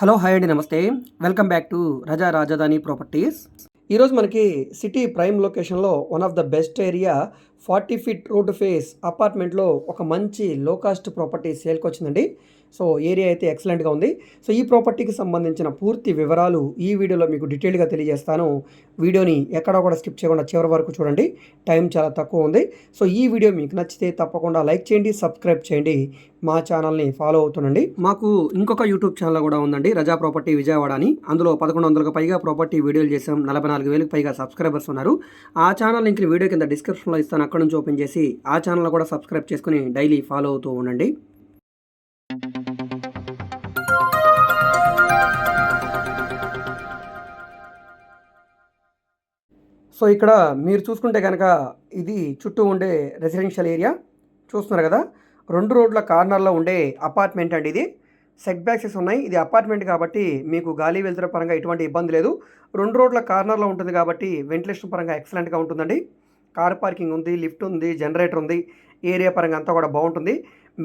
Hello hi అండి, నమస్తే. Welcome back to రజా రాజధాని ప్రాపర్టీస్. ఈరోజు మనకి సిటీ ప్రైమ్ లొకేషన్లో one of the best area 40 feet road face అపార్ట్మెంట్లో ఒక మంచి లో కాస్ట్ ప్రాపర్టీ సేల్కి వచ్చిందండి. సో ఏరియా అయితే ఎక్సలెంట్గా ఉంది. సో ఈ ప్రాపర్టీకి సంబంధించిన పూర్తి వివరాలు ఈ వీడియోలో మీకు డీటెయిల్గా తెలియజేస్తాను. వీడియోని ఎక్కడా కూడా స్కిప్ చేయకుండా చివరి వరకు చూడండి. టైం చాలా తక్కువ ఉంది. సో ఈ వీడియో మీకు నచ్చితే తప్పకుండా లైక్ చేయండి, సబ్స్క్రైబ్ చేయండి, మా ఛానల్ని ఫాలో అవుతుండండి. మాకు ఇంకొక యూట్యూబ్ ఛానల్ కూడా ఉందండి, రజా ప్రాపర్టీ విజయవాడ అని. అందులో 1100కు పైగా ప్రాపర్టీ వీడియోలు చేసాం. 44,000కు పైగా సబ్స్క్రైబర్స్ ఉన్నారు. ఆ ఛానల్ లింక్ని వీడియో కింద డిస్క్రిప్షన్లో ఇస్తాను. అక్కడ నుంచి ఓపెన్ చేసి ఆ ఛానల్ కూడా సబ్స్క్రైబ్ చేసుకుని డైలీ ఫాలో అవుతూ ఉండండి. సో ఇక్కడ మీరు చూసుకుంటే కనుక ఇది చుట్టూ ఉండే రెసిడెన్షియల్ ఏరియా చూస్తున్నారు కదా. 2 రోడ్ల కార్నర్లో ఉండే అపార్ట్మెంట్ అండి ఇది. సెట్ బ్యాక్సెస్ ఉన్నాయి. ఇది అపార్ట్మెంట్ కాబట్టి మీకు గాలి వెలుతురు పరంగా ఎటువంటి ఇబ్బంది లేదు. 2 రోడ్ల కార్నర్లో ఉంటుంది కాబట్టి వెంటిలేషన్ పరంగా ఎక్సలెంట్గా ఉంటుందండి. కార్ పార్కింగ్ ఉంది, లిఫ్ట్ ఉంది, జనరేటర్ ఉంది. ఏరియా పరంగా అంతా కూడా బాగుంటుంది.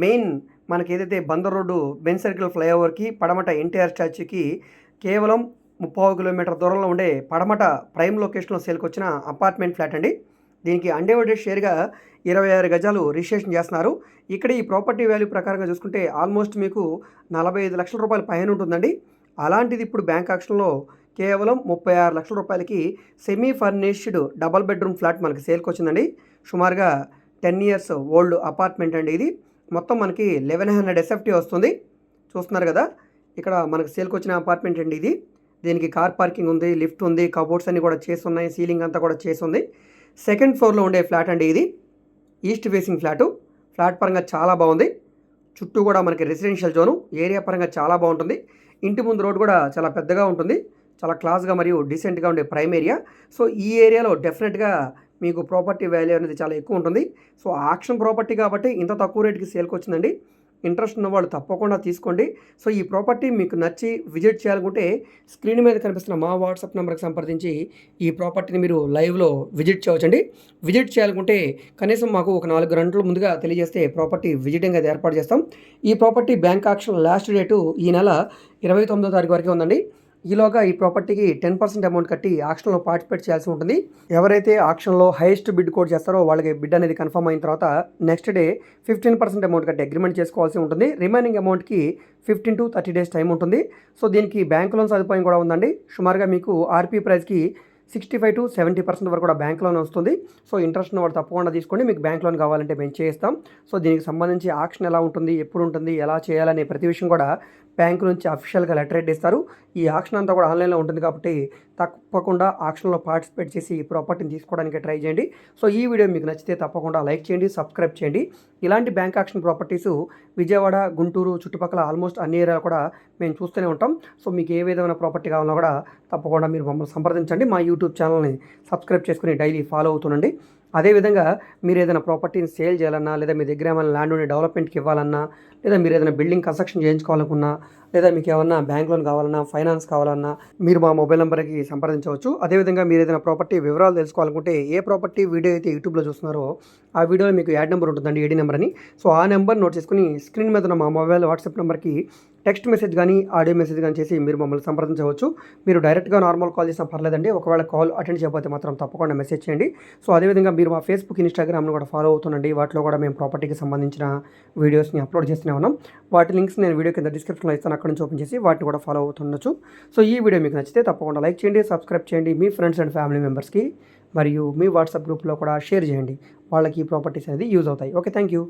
మెయిన్ మనకి ఏదైతే బందర్ రోడ్డు బెన్ సర్కిల్ ఫ్లైఓవర్కి పడమట ఎన్టీఆర్ స్టాచ్యూకి కేవలం 30 కిలోమీటర్ దూరంలో ఉండే పడమట ప్రైమ్ లొకేషన్లో సేల్కి వచ్చిన అపార్ట్మెంట్ ఫ్లాట్ అండి. దీనికి అన్డివైడెడ్ షేర్గా 26 గజాలు రిజిస్ట్రేషన్ చేస్తున్నారు. ఇక్కడ ఈ ప్రాపర్టీ వాల్యూ ప్రకారంగా చూసుకుంటే ఆల్మోస్ట్ మీకు 45 లక్షల రూపాయల పైన ఉంటుందండి. అలాంటిది ఇప్పుడు బ్యాంక్ ఆక్షన్లో కేవలం 36 లక్షల రూపాయలకి semi furnished double bedroom flat మనకి సేల్కి వచ్చిందండి. సుమారుగా 10 ఇయర్స్ ఓల్డ్ అపార్ట్మెంట్ అండి ఇది. మొత్తం మనకి 1100 SFT వస్తుంది. చూస్తున్నారు కదా, ఇక్కడ మనకి సేల్కి వచ్చిన అపార్ట్మెంట్ అండి ఇది. దీనికి కార్ పార్కింగ్ ఉంది, లిఫ్ట్ ఉంది, కబోర్డ్స్ అన్నీ కూడా చేసి ఉన్నాయి, సీలింగ్ అంతా కూడా చేసి ఉంది. సెకండ్ ఫ్లోర్లో ఉండే ఫ్లాట్ అండి ఇది. East facing flat. ఫ్లాట్ పరంగా చాలా బాగుంది. చుట్టూ కూడా మనకి రెసిడెన్షియల్ జోను. ఏరియా పరంగా చాలా బాగుంటుంది. ఇంటి ముందు రోడ్ కూడా చాలా పెద్దగా ఉంటుంది. చాలా క్లాస్గా మరియు డీసెంట్గా ఉండే ప్రైమ్ ఏరియా. సో ఈ ఏరియాలో డెఫినెట్గా మీకు ప్రాపర్టీ వాల్యూ అనేది చాలా ఎక్కువ ఉంటుంది. సో ఆక్షన్ ప్రాపర్టీ కాబట్టి ఇంత తక్కువ రేటుకి సేల్కి వచ్చిందండి. ఇంట్రెస్ట్ ఉన్న వాళ్ళు తప్పకుండా తీసుకోండి. సో ఈ ప్రాపర్టీ మీకు నచ్చి విజిట్ చేయాలనుకుంటే స్క్రీన్ మీద కనిపిస్తున్న మా వాట్సాప్ నెంబర్కి సంప్రదించి ఈ ప్రాపర్టీని మీరు లైవ్లో విజిట్ చేయవచ్చండి. విజిట్ చేయాలనుకుంటే కనీసం మాకు ఒక 4 గంటల ముందుగా తెలియజేస్తే ప్రాపర్టీ విజిటింగ్ అది ఏర్పాటు చేస్తాం. ఈ property bank auction last date ఈ నెల 29వ తారీఖు వరకే ఉందండి. ఈలోగా ఈ ప్రాపర్టీకి 10% అమౌంట్ కట్టి ఆక్షన్లో పార్టిసిపేట్ చేయాల్సి ఉంటుంది. ఎవరైతే ఆక్షన్లో హైయెస్ట్ బిడ్ కోడ్ చేస్తారో వాళ్ళకి బిడ్ అనేది కన్ఫర్మ్ అయిన తర్వాత నెక్స్ట్ డే 15% అమౌంట్ కట్టి అగ్రిమెంట్ చేసుకోవాల్సి ఉంటుంది. రిమైనింగ్ అమౌంట్కి 15 to 30 days టైం ఉంటుంది. సో దీనికి బ్యాంక్ లోన్ సదుపాయం కూడా ఉందండి. సుమారుగా మీకు ఆర్పీ ప్రైస్కి 65 to 70% వరకు కూడా బ్యాంక్ లోన్ వస్తుంది. సో ఇంట్రెస్ట్ ఉన్న వాళ్ళు తప్పకుండా తీసుకోండి. మీకు బ్యాంక్ లోన్ కావాలంటే మేము చేస్తాం. సో దీనికి సంబంధించి ఆక్షన్ ఎలా ఉంటుంది, ఎప్పుడు ఉంటుంది, ఎలా చేయాలనే ప్రతి విషయం కూడా బ్యాంక్ నుంచి అఫీషియల్గా లెటర్ ఇస్తారు. ఈ ఆక్షన్ అంతా కూడా ఆన్లైన్లో ఉంటుంది కాబట్టి తప్పకుండా ఆక్షన్లో పార్టిసిపేట్ చేసి ఈ ప్రాపర్టీని తీసుకోవడానికి ట్రై చేయండి. సో ఈ వీడియో మీకు నచ్చితే తప్పకుండా లైక్ చేయండి, సబ్స్క్రైబ్ చేయండి. ఇలాంటి bank auction properties Vijayawada, Guntur చుట్టుపక్కల ఆల్మోస్ట్ అన్ని ఏరియాలు కూడా మేము చూస్తూనే ఉంటాం. సో మీకు ఏ విధమైన ప్రాపర్టీ కావాలన్నా కూడా తప్పకుండా మీరు మమ్మల్ని సంప్రదించండి. మా యూట్యూబ్ ఛానల్ని సబ్స్క్రైబ్ చేసుకుని డైలీ ఫాలో అవుతుండండి. అదేవిధంగా మీరు ఏదైనా ప్రాపర్టీని సేల్ చేయాలన్నా, లేదా మీ దగ్గర ఏమైనా ల్యాండ్ ఉండి డెవలప్మెంట్కి ఇవ్వాలన్నా, లేదా మీరు ఏదైనా బిల్డింగ్ కన్స్ట్రక్షన్ చేయించుకోవాలనుకున్నా, లేదా మీకు ఏమన్నా బ్యాంక్ లోన్ కావాలన్నా, ఫైనాన్స్ కావాలన్నా మీరు మా మొబైల్ నెంబర్కి సంప్రదించవచ్చు. అదేవిధంగా మీరు ఏదైనా ప్రాపర్టీ వివరాలు తెలుసుకోవాలనుకుంటే ఏ ప్రాపర్టీ వీడియో అయితే యూట్యూబ్లో చూస్తున్నారో ఆ వీడియోలో మీకు యాడ్ నెంబర్ ఉంటుందండి, ఏడీ నెంబర్ అని. సో ఆ నెంబర్ నోట్ చేసుకుని స్క్రీన్ మీద ఉన్న మా మొబైల్ వాట్సాప్ నెంబర్కి టెక్స్ట్ మెసేజ్ కానీ ఆడియో మెసేజ్ కానీ చేసి మీరు మమ్మల్ని సంప్రదించవచ్చు. మీరు డైరెక్ట్గా నార్మల్ కాల్ చేసినా పర్లేదండి. ఒకవేళ కాల్ అటెండ్ చేయకపోతే మాత్రం తప్పకుండా మెసేజ్ చేయండి. సో అదేవిధంగా మీరు మా ఫేస్బుక్, ఇన్స్టాగ్రామ్ను కూడా ఫాలో అవుతుండండి. వాటిలో కూడా మేము ప్రాపర్టీకి సంబంధించిన వీడియోస్ని అప్లోడ్ చేస్తూనే ఉన్నాం. వాటి లింక్స్ నేను వీడియో కింద డిస్క్రిప్షన్లో ఇస్తాను, అక్కడ నుంచి ఓపెన్ చేసి వాటిని కూడా ఫాలో అవుతుండొచ్చు. సో ఈ వీడియో మీకు నచ్చితే తప్పకుండా లైక్ చేయండి, సబ్స్క్రైబ్ చేయండి. మీ ఫ్రెండ్స్ అండ్ ఫ్యామిలీ మెంబర్స్కి మరియు మీ వాట్సాప్ గ్రూప్లో కూడా షేర్ చేయండి. వాళ్ళకి ఈ ప్రాపర్టీస్ అనేది యూజ్ అవుతాయి. Okay, thank you.